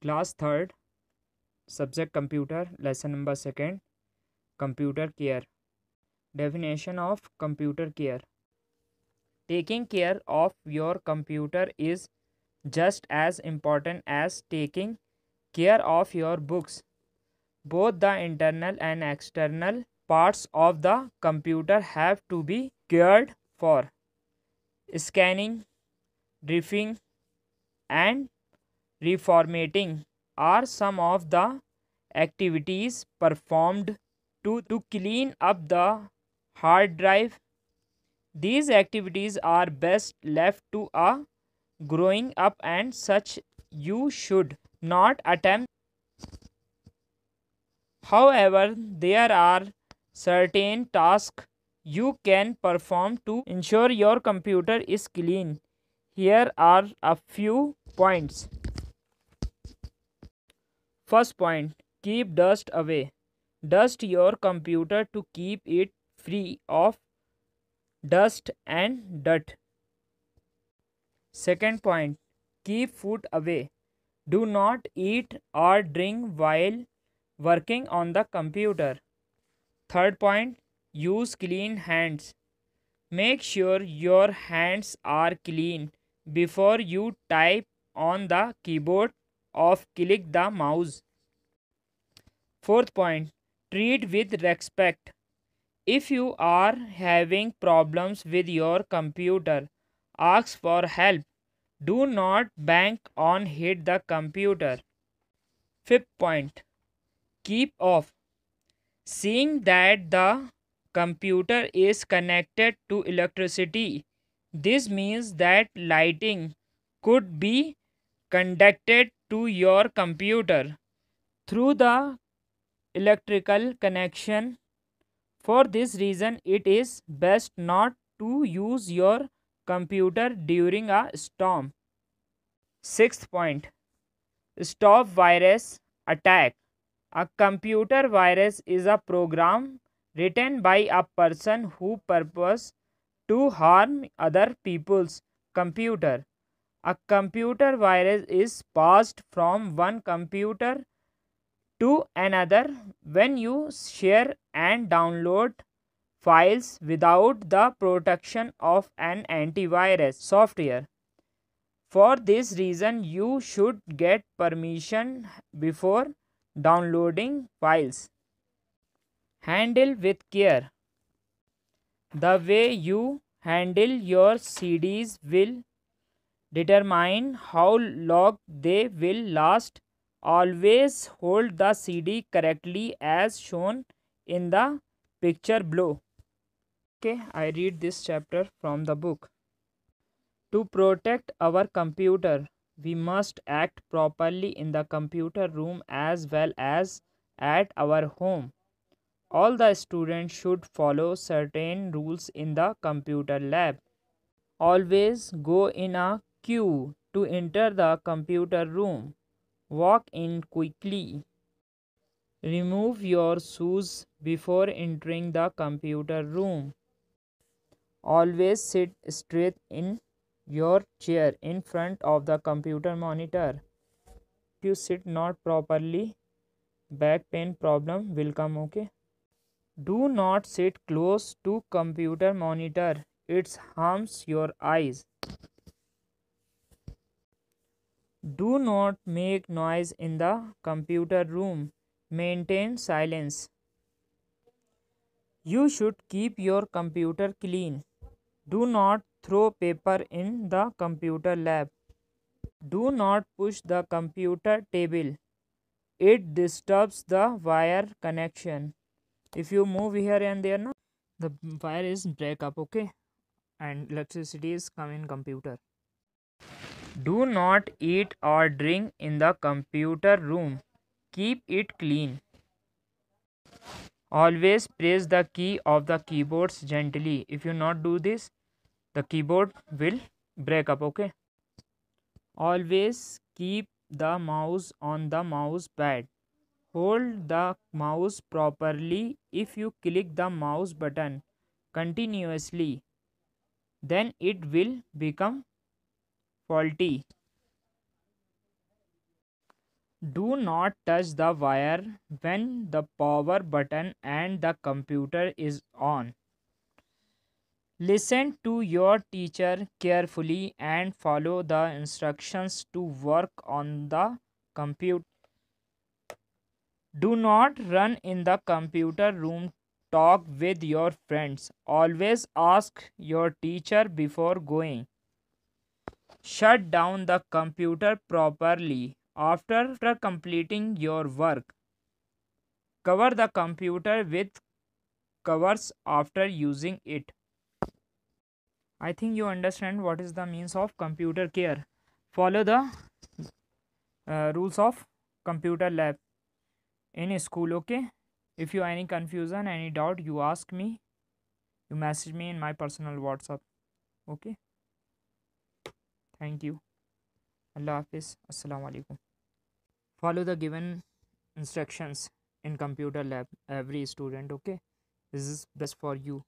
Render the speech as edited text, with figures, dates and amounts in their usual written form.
Class 3rd, subject computer, lesson number 2nd, computer care. Definition of computer care. Taking care of your computer is just as important as taking care of your books. Both the internal and external parts of the computer have to be cared for. Scanning, drifting, and reformatting are some of the activities performed to clean up the hard drive. These activities are best left to a growing up and such you should not attempt. However, there are certain tasks you can perform to ensure your computer is clean. Here are a few points. First point, keep dust away. Dust your computer to keep it free of dust and dirt. Second point, keep food away. Do not eat or drink while working on the computer. Third point, use clean hands. Make sure your hands are clean before you type on the keyboard or click the mouse. Fourth point, treat with respect. If you are having problems with your computer, ask for help. Do not bank on hit the computer. Fifth point, keep off. Seeing that the computer is connected to electricity, this means that lighting could be conducted to your computer through the electrical connection. For this reason, it is best not to use your computer during a storm. Sixth point, stop virus attack. A computer virus is a program written by a person who purpose to harm other people's computer. A computer virus is passed from one computer to another when you share and download files without the protection of an antivirus software. For this reason, you should get permission before downloading files. Handle with care. The way you handle your CDs will determine how long they will last. Always hold the CD correctly as shown in the picture below. Okay, I read this chapter from the book. To protect our computer, we must act properly in the computer room as well as at our home. All the students should follow certain rules in the computer lab. Always go in a queue to enter the computer room. Walk in quickly. Remove your shoes before entering the computer room. Always sit straight in your chair in front of the computer monitor. If you sit not properly, back pain problem will come. Okay. Do not sit close to computer monitor. It harms your eyes. Do not make noise in the computer room. Maintain silence. You should keep your computer clean. Do not throw paper in the computer lab. Do not push the computer table. It disturbs the wire connection. If you move here and there, na, the wire is break up, okay? And electricity is coming in computer. Do not eat or drink in the computer room. Keep it clean. Always press the key of the keyboards gently. If you not do this, the keyboard will break up, okay? Always keep the mouse on the mouse pad. Hold the mouse properly. If you click the mouse button continuously, then it will become faulty. Do not touch the wire when the power button and the computer is on. Listen to your teacher carefully and follow the instructions to work on the computer. Do not run in the computer room. Talk with your friends. Always ask your teacher before going. Shut down the computer properly after completing your work. Cover the computer with covers after using it. I think you understand what is the means of computer care. Follow the rules of computer lab in school, okay? If you have any confusion, any doubt, you ask me, you message me in my personal WhatsApp, okay? Thank you. Allah Hafiz. Assalamu alaikum. Follow the given instructions in computer lab, every student, okay? This is best for you.